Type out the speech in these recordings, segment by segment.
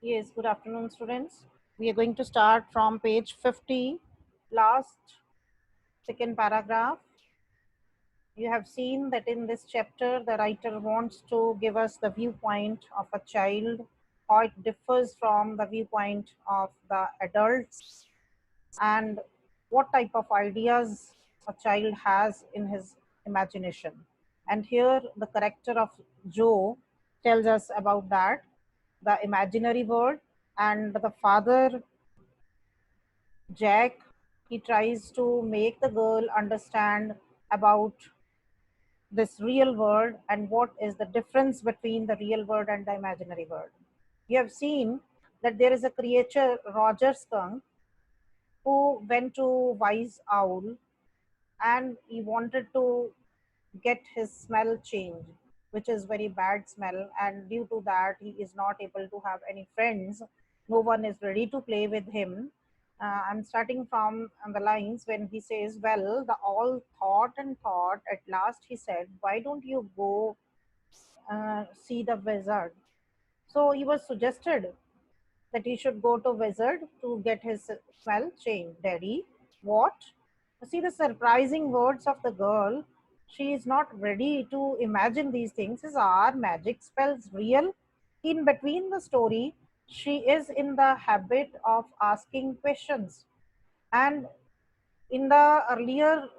Yes, good afternoon, students. We are going to start from page 50, last second paragraph. You have seen that in this chapter, the writer wants to give us the viewpoint of a child, how it differs from the viewpoint of the adults, and what type of ideas a child has in his imagination. And here, the character of Joe tells us about that, the imaginary world, and the father, Jack, he tries to make the girl understand about this real world and what is the difference between the real world and the imaginary world. You have seen that there is a creature, Roger Skunk, who went to Wise Owl and he wanted to get his smell changed, which is very bad smell, and due to that he is not able to have any friends. No one is ready to play with him. I'm starting from the lines when he says, well, the all thought and thought. At last he said, why don't you go see the wizard? So he was suggested that he should go to wizard to get his smell changed. Daddy, what? See the surprising words of the girl. She is not ready to imagine these things. Is our magic spells real? In between the story, she is in the habit of asking questions. And in the earlier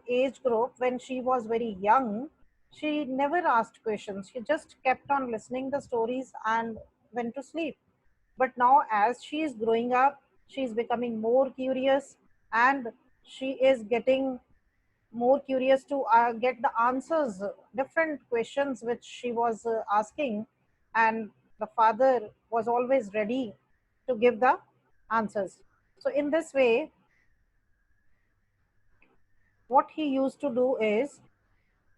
age group, when she was very young, she never asked questions. She just kept on listening the stories and went to sleep. But now, as she is growing up, she is becoming more curious, and she is getting more curious to get the answers, different questions which she was asking, and the father was always ready to give the answers. So, in this way, what he used to do is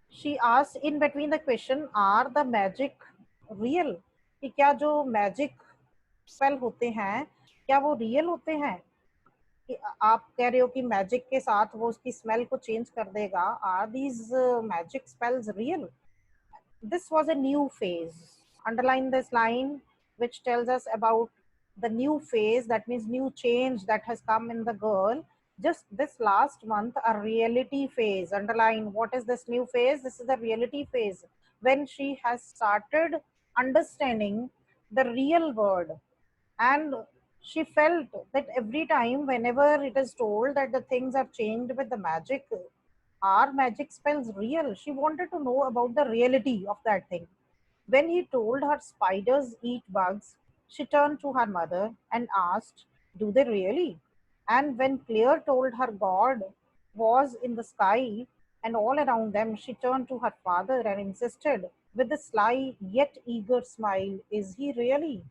she asked in between the question, are the magic real? कि क्या जो magic spell होते हैं क्या वो real होते हैं? कि आप कह रहे हो कि मैजिक के साथ वो उसकी स्मेल को चेंज कर देगा. Are these magic spells real? This was a new phase. Underline this line, which tells us about the new phase, that means new change that has come in the girl. Just this last month, a reality phase. Underline, what is this new phase? This is the reality phase, when she has started understanding the real world. And she felt that every time, whenever it is told that the things are changed with the magic, are magic spells real? She wanted to know about the reality of that thing. When he told her spiders eat bugs, she turned to her mother and asked, do they really? And when Claire told her God was in the sky and all around them, she turned to her father and insisted with a sly yet eager smile, is he really?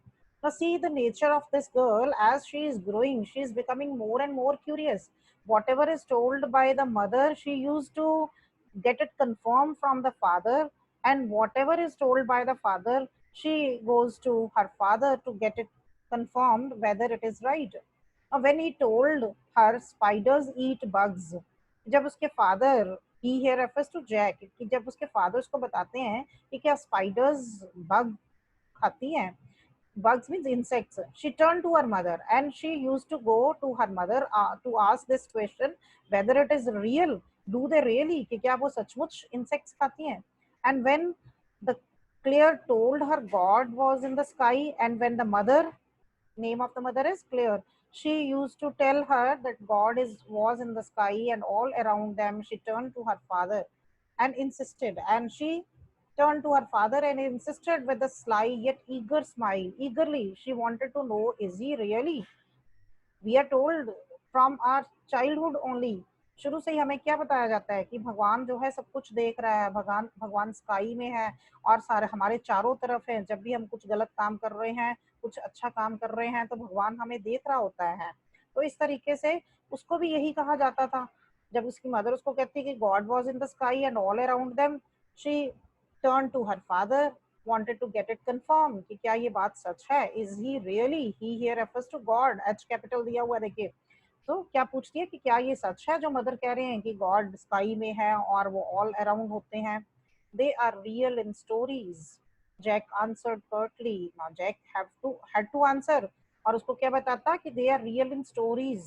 Now, see the nature of this girl as she is growing, she is becoming more and more curious. Whatever is told by the mother, she used to get it confirmed from the father, and whatever is told by the father, she goes to her father to get it confirmed whether it is right. Now, when he told her spiders eat bugs, जब उसके father, he here refers to Jack, कि जब उसके father उसको बताते हैं कि क्या spiders bug खाती हैं, bugs means insects, she turned to her mother and she used to go to her mother to ask this question whether it is real. Do they really? कि क्या वो सचमुच insects खाती हैं? And when the Claire told her God was in the sky, and when the mother, name of the mother is Claire, she used to tell her that God is was in the sky and all around them, she turned to her father and insisted, and she turned to her father and insisted with a sly yet eager smile. Eagerly, she wanted to know, is he really? We are told from our childhood only, शुरू से ही हमें क्या बताया जाता है कि भगवान जो है सब कुछ देख रहा है, भगवान भगवान स्काई में है और सारे हमारे चारों तरफ है. जब भी हम कुछ गलत काम कर रहे हैं, कुछ अच्छा काम कर रहे हैं, तो भगवान हमें देख रहा होता है. तो इस तरीके से उसको भी यही कहा जाता था. जब उसकी मदर उसको कहती कि God was in the sky and all around them, she turn to her father wanted to get it confirmed कि क्या ये बात सच है, is he really, he here refers to God, H capital दिया हुआ देखिए, तो क्या पूछती है कि क्या ये सच है जो मदर कह रहे हैं कि गॉड स्काई में है और वो ऑल अराउंड होते हैं, they are real in stories, Jack answered curtly, now Jack had to answer, और उसको क्या बताता कि they are real in stories,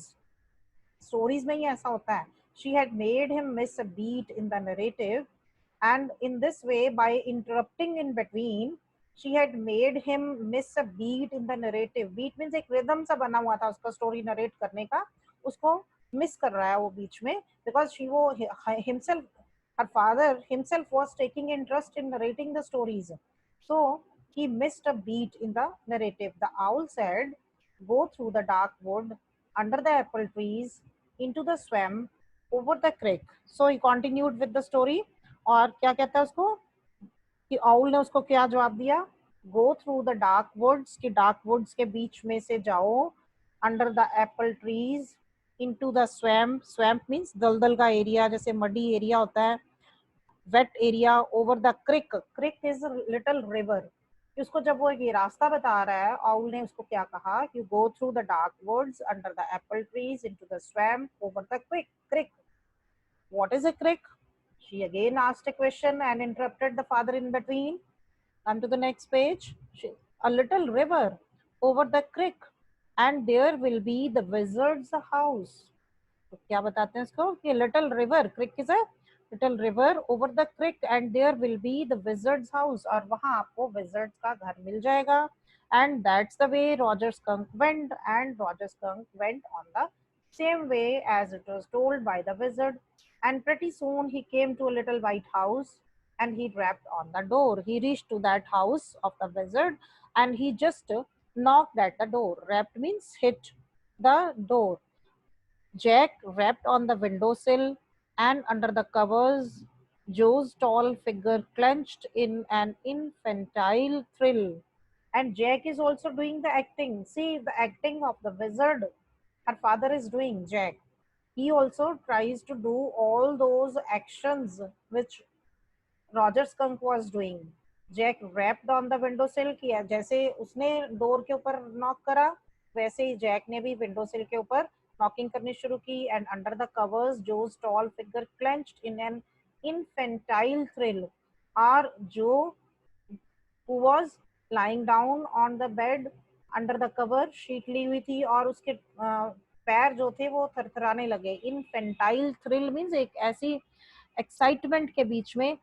stories में ही ऐसा होता है, she had made him miss a beat in the narrative, and in this way by interrupting in between she had made him miss a beat in the narrative, beat means एक rhythm सा बना हुआ था उसका story narrate करने का, उसको miss कर रहा है वो बीच में, because she वो himself, her father himself was taking interest in narrating the stories, so he missed a beat in the narrative. The owl said, go through the dark wood under the apple trees into the swamp over the creek. So he continued with the story, और क्या कहता है उसको कि owl ने उसको क्या जवाब दिया, go through the dark woods, कि डार्क वुड्स के बीच में से जाओ, under the apple trees, into the swamp, swamp means दलदल का एरिया, जैसे मडी एरिया होता है, wet area, over the creek, creek is little river, उसको जब वो ये रास्ता बता रहा है, आउल ने उसको क्या कहा कि go through the dark woods under the apple trees into the swamp over the creek, creek, what is a crick? She again asked a question and interrupted the father in between. Come to the next page. A little river over the creek, and there will be the wizard's house. तो क्या बताते हैं इसको कि little river, creek is a little river over the creek, and there will be the wizard's house. और वहाँ आपको wizards का घर मिल जाएगा. And that's the way Roger Skunk went, and Roger Skunk went on the same way as it was told by the wizard. And pretty soon he came to a little white house, and he rapped on the door. He reached to that house of the wizard, and he just knocked at the door. Rapped means hit the door. Jack rapped on the windowsill, and under the covers, Joe's tall figure clenched in an infantile thrill. And Jack is also doing the acting. See the acting of the wizard. Her father is doing, Jack. He also tries to do all those actions which Roger Skunk was doing. Jack rapped on the window sill, किया जैसे उसने door के ऊपर knock करा, वैसे ही Jack ने भी window सिल के ऊपर नॉकिंग करनी शुरू की. And under the covers Jo's tall figure clenched in an infantile thrill, are Jo who was lying down on the bed under the cover, sheet ली हुई थी और उसके पैर जो थे वो थरथराने लगे. इनफेंटाइल थ्रिल मीन्स एक ऐसी एक्साइटमेंट के बीच में,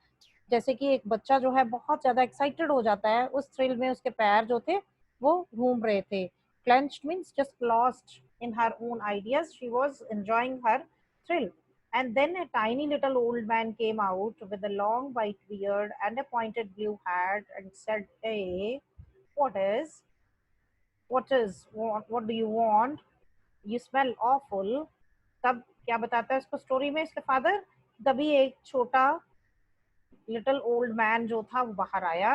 जैसे कि एक बच्चा जो है बहुत ज्यादा एक्साइटेड हो जाता है, उस थ्रिल में उसके पैर जो थे वो घूम रहे थे. Clenched means just lost in her own ideas, she was enjoying her thrill. And then a tiny little old man came out with a long white beard and a pointed blue hat and said, hey, what is? What do you want? You smell awful. तब क्या बताता है इसको story में इसके father, तभी एक छोटा लिटिल ओल्ड मैन जो था वो बाहर आया,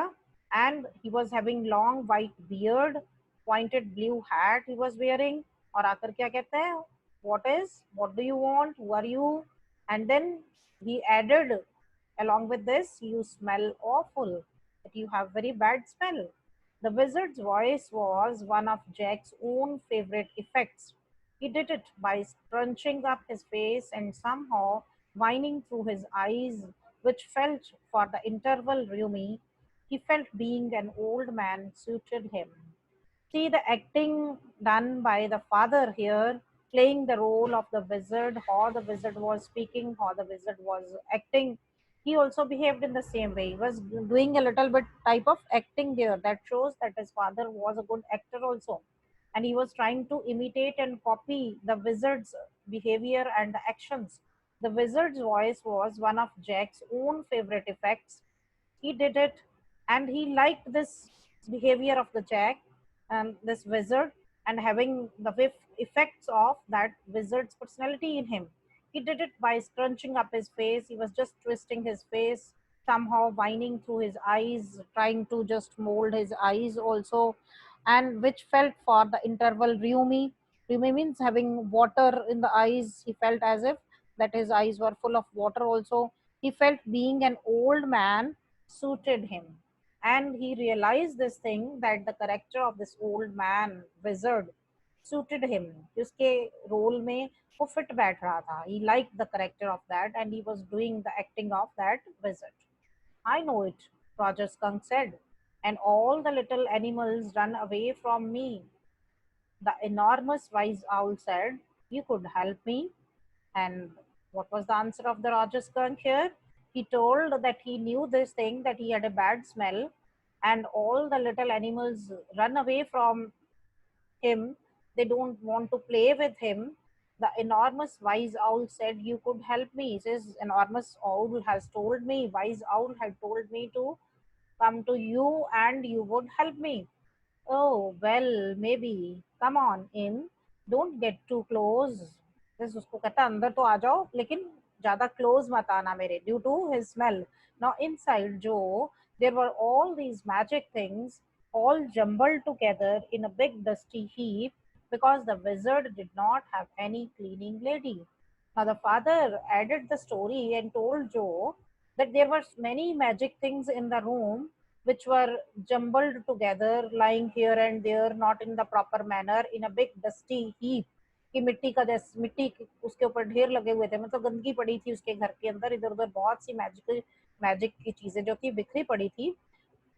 and he was having long white beard, pointed blue hat he was wearing, और आकर क्या कहते हैं, what do you want, who are you, and then he added along with this, you smell awful, that you have very bad smell. The wizard's voice was one of Jack's own favorite effects. He did it by scrunching up his face and somehow whining through his eyes, which felt for the interval roomy. He felt being an old man suited him. See the acting done by the father here, playing the role of the wizard, how the wizard was speaking, how the wizard was acting. He also behaved in the same way. He was doing a little bit type of acting there. That shows that his father was a good actor also. And he was trying to imitate and copy the wizard's behavior and actions. The wizard's voice was one of Jack's own favorite effects. He did it, and he liked this behavior of the Jack, this wizard, and having the effects of that wizard's personality in him. He did it by scrunching up his face. He was just twisting his face, somehow whining through his eyes, trying to just mold his eyes also, and which felt for the interval rheumy. Rheumy means having water in the eyes. He felt as if that his eyes were full of water also. He felt being an old man suited him. and he realized this thing that the character of this old man wizard suited him. उसके role में वो fit बैठ रहा था. He liked the character of that and he was doing the acting of that wizard. I know it, Roger Skunk said, and all the little animals run away from me. The enormous wise owl said, "You could help me." And what was the answer of the Roger skunk here? He told that he knew this thing, that he had a bad smell, and all the little animals run away from him. They don't want to play with him. The enormous wise owl said, "You could help me." He says, "Enormous owl has told me, wise owl had told me to come to you and you would help me." Oh, well, maybe. Come on in. Don't get too close. This उसको कहता अंदर तो आ जाओ लेकिन ज्यादा close मत आना मेरे due to his smell. Now inside Joe, there were all these magic things all jumbled together in a big dusty heap because the wizard did not have any cleaning lady. Now the father added the story and told Joe that there were many magic things in the room which were jumbled together, lying here and there, not in the proper manner, in a big dusty heap. कि मिट्टी का जैसे उसके ऊपर ढेर लगे हुए थे, मतलब गंदगी पड़ी थी उसके घर के अंदर, इधर उधर बहुत सी मैजिक की चीजें जो थी बिखरी पड़ी थी.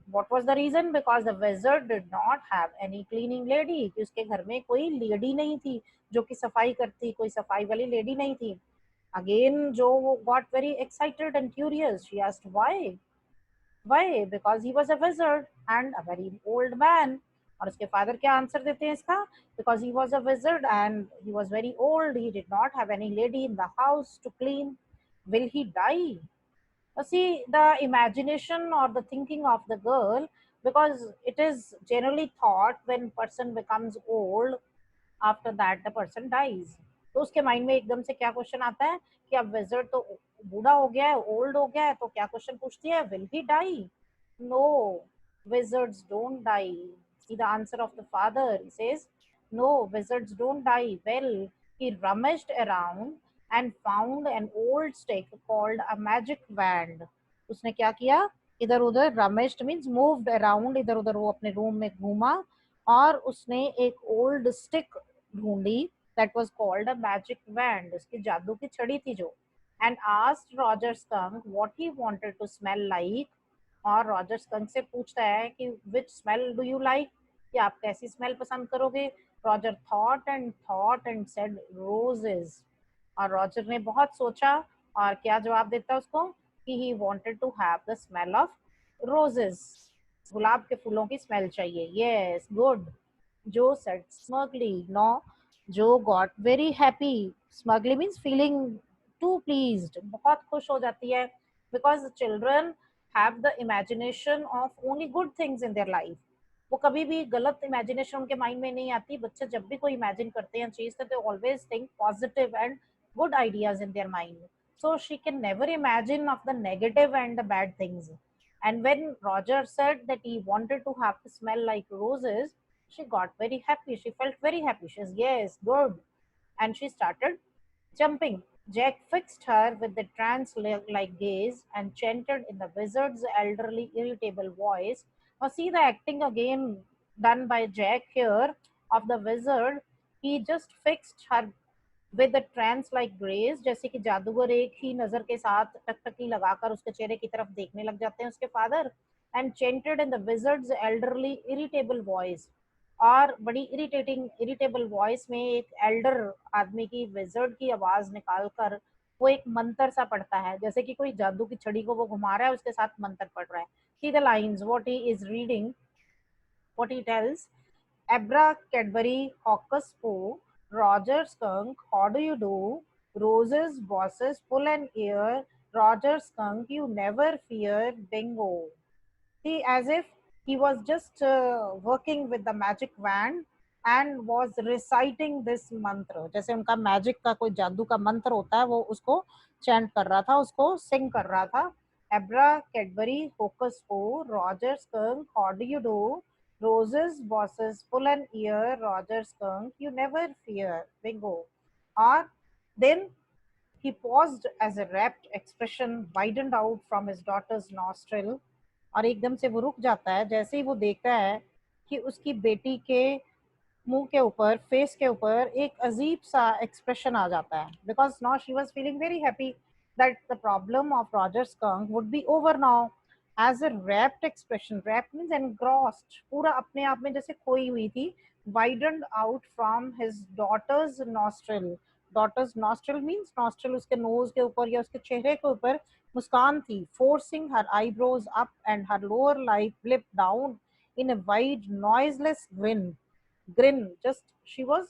What was the reason? Because the wizard did not have any cleaning lady. कि उसके घर में कोई लेडी नहीं थी जो कि सफाई करती, कोई सफाई वाली लेडी नहीं थी. Again, Joe got very excited and curious. She asked why. Why? Because he was a wizard and a very old man. और उसके फादर क्या आंसर देते हैं इसका? Because he was a wizard and he was very old. He did not have any lady in the house to clean. Will he die? See, the imagination or the thinking of the girl, because it is generally thought when person becomes old, after that the person dies. तो उसके mind में एकदम से क्या question आता है कि अब विजर्ड तो बूढ़ा हो गया है, ओल्ड हो गया है, तो क्या क्वेश्चन पूछती है, will he die? No, wizards don't die. See the answer of the father. He says, no, wizards don't die. Well, he rummaged around and found an old stick called a magic wand. उसने क्या किया, इधर उधर, रमेश्ड means moved around, इधर उधर वो अपने room में घूमा और उसने एक ओल्ड स्टिक ढूंढी that was called a magic wand, उसकी जादू की छड़ी थी जो. And asked Roger Skunk what he wanted to smell like. और रॉजर स्कंक से पूछता है कि which smell do you like, कि आप कैसी स्मेल पसंद करोगे. Roger thought and said roses. और रॉजर ने बहुत सोचा और क्या जवाब देता उसको कि he wanted to have the smell of roses, गुलाब के फूलों की स्मेल चाहिए. Yes, good, Jo said smugly. No, Jo got very happy. Smugly means feeling too pleased, बहुत खुश हो जाती है, because children have the imagination of only good things in their life. वो कभी भी गलत इमेजिनेशन उनके माइंड में नहीं आती. बच्चे जब भी कोई इमेजिन करते हैं चीज, तो they always think positive and good ideas in their mind. So she can never imagine of the negative and the bad things. And when Roger said that he wanted to have to smell like roses, she got very happy. She felt very happy. She says, yes, good. And she started jumping. Jack fixed her with the trance like gaze and chanted in the wizard's elderly, irritable voice. Now, see the acting again done by Jack here of the wizard. He just fixed her with the trance like grace, जैसे कि जादूगर एक ही नजर के साथ टकटकी लगाकर उसके चेहरे की तरफ देखने लग जाते हैं उसके father. And chanted in the wizards elderly irritable voice. और बड़ी इरिटेबल वॉइस में एक एल्डर आदमी की विजर्ड की आवाज निकालकर वो एक मंत्र सा पढ़ता है, जैसे कि कोई जादू की छड़ी को वो घुमा रहा है, उसके साथ मंत्र पढ़ रहा है. See the lines what he is reading, what he tells. Abra Cadbury, Hawkus Pooh, Roger Skunk, how do you do? Roses, bosses, pull an ear. Roger Skunk, you never fear. Bingo. See, as if he was just working with the magic wand and was reciting this mantra. जैसे उनका magic का कोई जादू का मंत्र होता है, वो उसको चैंट कर रहा था, उसको सिंग कर रहा था. Abra Cadbury, Hocus Pocus, Roger Skunk, how do you do? Roses, bosses, pull an ear. Roger Skunk, you never fear. Bingo. Or then he paused as a rapt expression widened out from his daughter's nostril. और एकदम से वो रुक जाता है जैसे ही वो देखता है कि उसकी बेटी के मुंह के ऊपर, फेस के ऊपर एक अजीब सा एक्सप्रेशन आ जाता है, because now she was feeling very happy that the problem of Roger Skunk would be over now. As a rapt expression, rapt means engrossed, पूरा अपने आप में जैसे खोई हुई थी, widened out from his daughter's nostril। daughter's nostril means nostril उसके knows के ऊपर या उसके चेहरे के ऊपर मुस्कान थी, forcing her eyebrows up and her lower lip down in a wide noiseless grin। just she was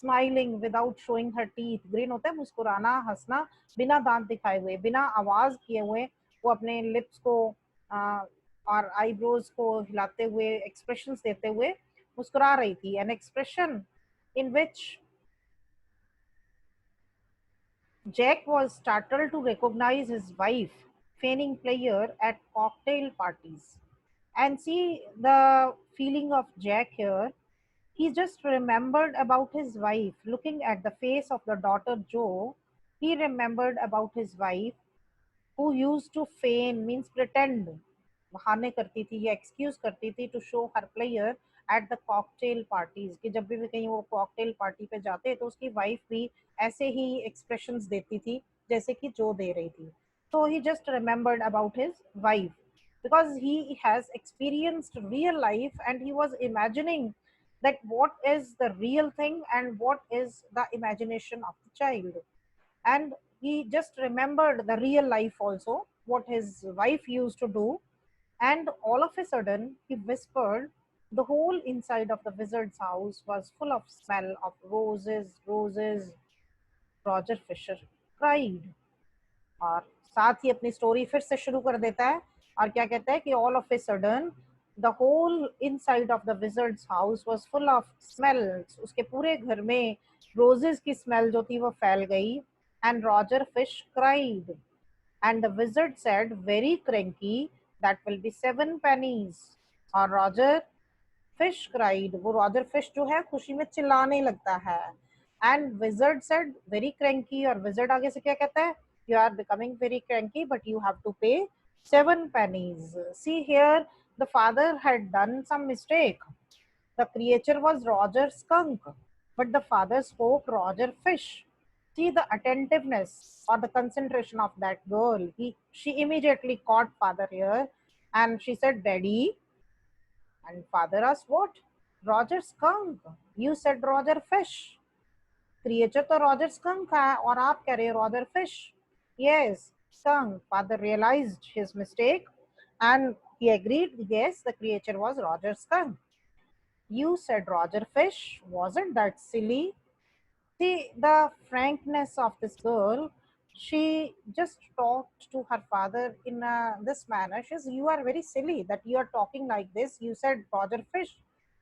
smiling without showing her teeth। grin होता है मुस्कुराना, हंसना, बिना दांत दिखाए हुए, बिना आवाज किए हुए, वो अपने लिप्स को और आईब्रोज को हिलाते हुए, एक्सप्रेशंस देते हुए मुस्कुरा रही थी। An expression in which Jack was startled to recognize his wife, feigning player at cocktail parties। And see the feeling of Jack here. He just remembered about his wife. Looking at the face of the daughter Joe, he remembered about his wife who used to feign means pretend, बहाने करती थी या excuse करती थी to show her player at the cocktail parties, कि जब भी कहीं वो कॉकटेल पार्टी पे जाते तो उसकी वाइफ भी ऐसे ही एक्सप्रेशंस देती थी जैसे कि जो दे रही थी। तो he just remembered about his wife because he has experienced real life and he was imagining that what is the real thing and what is the imagination of the child, and he just remembered the real life also, what his wife used to do. And all of a sudden he whispered, the whole inside of the wizard's house was full of smell of roses, roses। Roger Fisher cried। और साथ ही अपनी story फिर से शुरू कर देता है और क्या कहता है कि all of a sudden the whole inside of the wizard's house was full of smells. उसके पूरे घर में रोजेस की स्मेल जो थी वो फैल गई। And Roger fish cried and the wizard said very cranky that will be 7 pennies। और रॉजर फिश क्राइड, वो रॉजर फिश जो है खुशी में चिल्लाने लगता है। And wizard said very cranky, और विजर्ड आगे से क्या कहता है, you are becoming very cranky but you have to pay 7 pennies। See here, the father had done some mistake. The creature was Roger Skunk, but the father spoke Roger Fish। See the attentiveness or the concentration of that girl, she immediately caught father here and she said daddy, and father asked what? Roger Skunk, you said Roger Fish। Creature तो Roger skunk है और आप कह रहे हो Roger fish. Yes, skunk. Father realized his mistake and he agreed, yes, the creature was Roger Skunk। You said Roger Fish, wasn't that silly? See the frankness of this girl. She just talked to her father in this manner. She says, "You are very silly that you are talking like this. You said Roger Fish,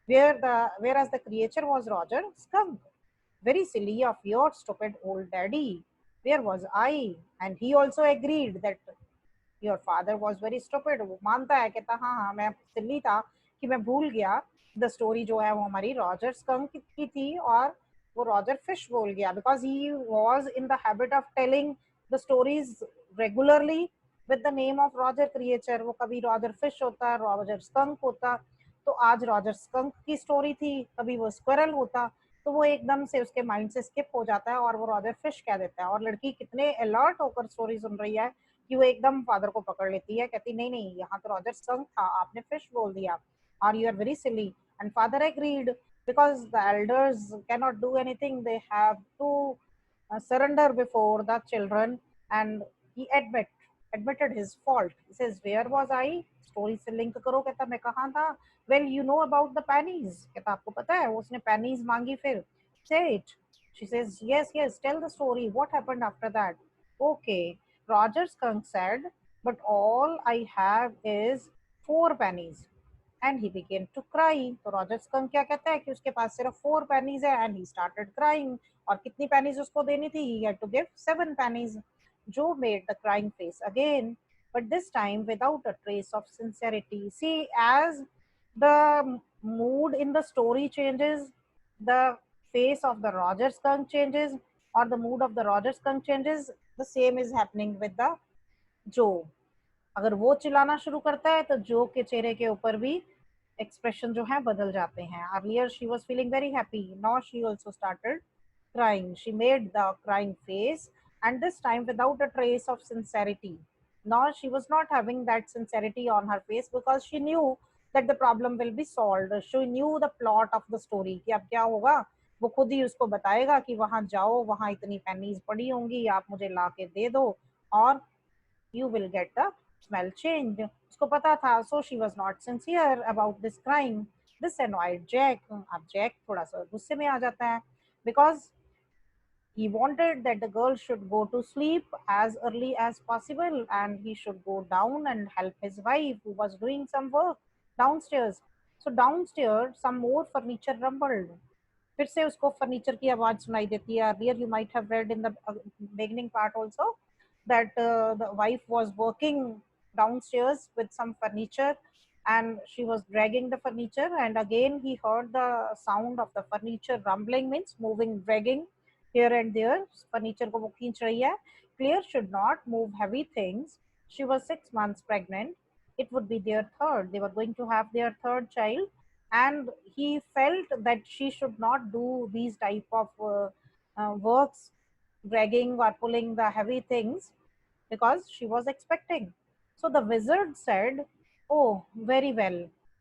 whereas the creature was Roger Skunk. Very silly of your stupid old daddy. Where was I?" And he also agreed that your father was very stupid. वो मानता है, कहता हाँ हाँ मैं सिल्ली था कि मैं भूल गया द स्टोरी जो है वो हमारी रॉजर स्कंक की थी और वो रॉजर फिश बोल गया, because he was in the habit of telling the stories regularly with the name of Roger creature. वो कभी रॉजर फिश होता, रॉजर स्कंक होता, तो आज रॉजर स्कंक की स्टोरी थी, कभी वो स्क्विरल होता, तो वो एकदम से उसके माइंड से स्किप हो जाता है और वो रॉजर फिश कह देता है। और लड़की कितने अलर्ट होकर स्टोरी सुन रही है कि वो एकदम फादर को पकड़ लेती है, कहती नहीं नहीं यहाँ तो रॉजर स्कंक था, आपने फिश बोल दिया, और you are very silly. And father agreed because the elders cannot do anything, they have to surrender before the children, and he admitted his fault। He says where was I, story से link करो। कहता मैं कहाँ था? well you know about the pennies, कहता आपको पता है वो उसने pennies मांगी फिर। say it। she says yes yes tell the story, what happened after that? okay, Roger Skunk said, but all I have is 4 pennies। and he began to cry। तो Roger skunk क्या कहता है कि उसके पास सिर्फ 4 pennies है, and he started crying। और कितनी pennies उसको देनी थी? he had to give 7 pennies। Joe made the crying face again, but this time without a trace of sincerity। See, as the mood in the story changes, the face of the Roger Skunk changes, or the mood of the Roger Skunk changes, the same is happening with the Joe। अगर वो चिल्लाना शुरू करता है तो जो के चेहरे के ऊपर भी एक्सप्रेशन जो है बदल जाते हैं. Earlier she was feeling very happy, now she also started crying. She made the crying face, and this time without a trace of sincerity. Now she was not having that sincerity on her face because she knew that the problem will be solved. She knew the plot of the story कि अब क्या होगा. वो खुद ही उसको बताएगा कि वहां जाओ, वहां इतनी पेनीज पड़ी होंगी, आप मुझे ला के दे दो और you will get the smell change. उसको पता था. So she was not sincere about this crime. This annoyed Jack. अब Jack थोड़ा सा गुस्से में आ जाता है because he wanted that the girl should go to sleep as early as possible and he should go down and help his wife who was doing some work downstairs. So downstairs some more furniture rumbled. फिर से उसको furniture की आवाज सुनाई देती है. Earlier you might have read in the beginning part also that the wife was working downstairs with some furniture and she was dragging the furniture, and again he heard the sound of the furniture rumbling, means moving, dragging here and there. Furniture को वो खींच रही है. Claire should not move heavy things. She was 6 months pregnant. It would be their third. They were going to have their third child, and he felt that she should not do these type of works, dragging or pulling the heavy things, because she was expecting. So the wizard said, "Oh, very well.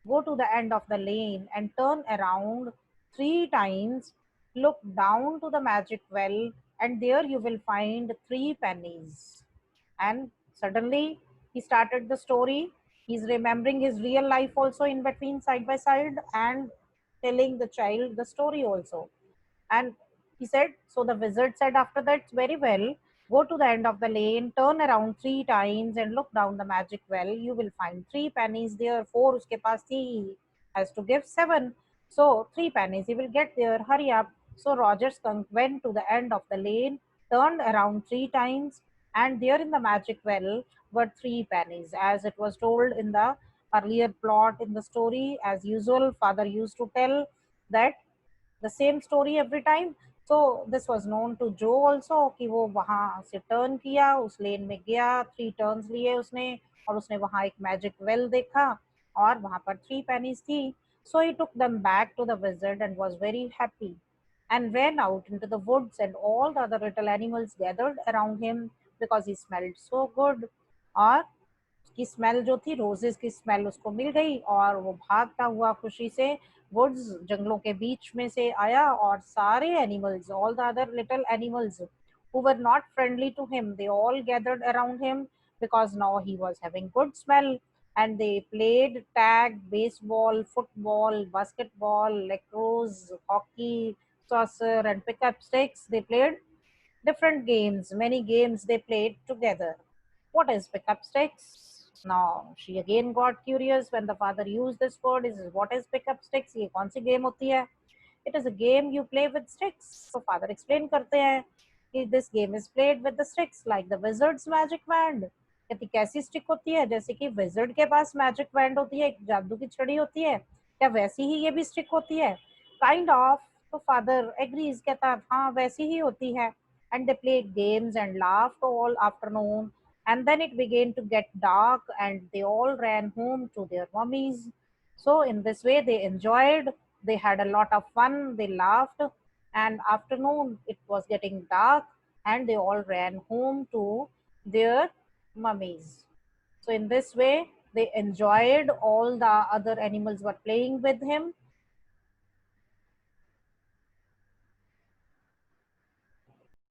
Go to the end of the lane and turn around 3 times. Look down to the magic well, and there you will find 3 pennies." And suddenly he started the story. He's remembering his real life also in between, side by side, and telling the child the story also. And he said, so the wizard said after that, very well, go to the end of the lane, turn around 3 times, and look down the magic well. You will find 3 pennies there. Four uske paas thi, he has to give seven. So 3 pennies, he will get there. Hurry up. So Roger Skunk went to the end of the lane, turned around 3 times, and there in the magic well were 3 pennies, as it was told in the earlier plot in the story. As usual, father used to tell that the same story every time. So this was known to Joe also कि वो वहां से turn किया, उस लेन में गया, 3 turns लिए उसने, और उसने वहां एक मैजिक वेल देखा और वहां पर 3 pennies थी. So he took them back to the wizard and was very happy and ran out into the woods, and all the other little animals gathered around him because he smelled so good. और की smell जो थी, roses की smell उसको मिल गई और वो भागता हुआ खुशी से वुड्स, जंगलों के बीच में से आया, और सारे animals, all the other little animals who were not friendly to him, they all gathered around him because now he was having good smell, and they played tag, baseball, football, basketball, lacrosse, hockey, saucer, and pickup sticks. They played different games, many games they played together. What is pickup sticks? Now she again got curious when the father used this word. Is what is pickup sticks? ये कौन सी game होती है? It is a game you play with sticks. So father explain करते हैं कि this game is played with the sticks like the wizard's magic wand. कहती कैसी stick होती है? जैसे कि विजर्ड के पास मैजिक वैंड होती है, एक जादू की छड़ी होती है, क्या वैसी ही ये भी स्टिक होती है? Kind of. तो फादर एग्रीज, कहता है हाँ वैसी ही होती है. And they played games and laughed all afternoon. And then it began to get dark, and they all ran home to their mummies. So, in this way, they enjoyed, they had a lot of fun, they laughed, and afternoon it was getting dark, and they all ran home to their mummies. So, in this way, they enjoyed, all the other animals were playing with him,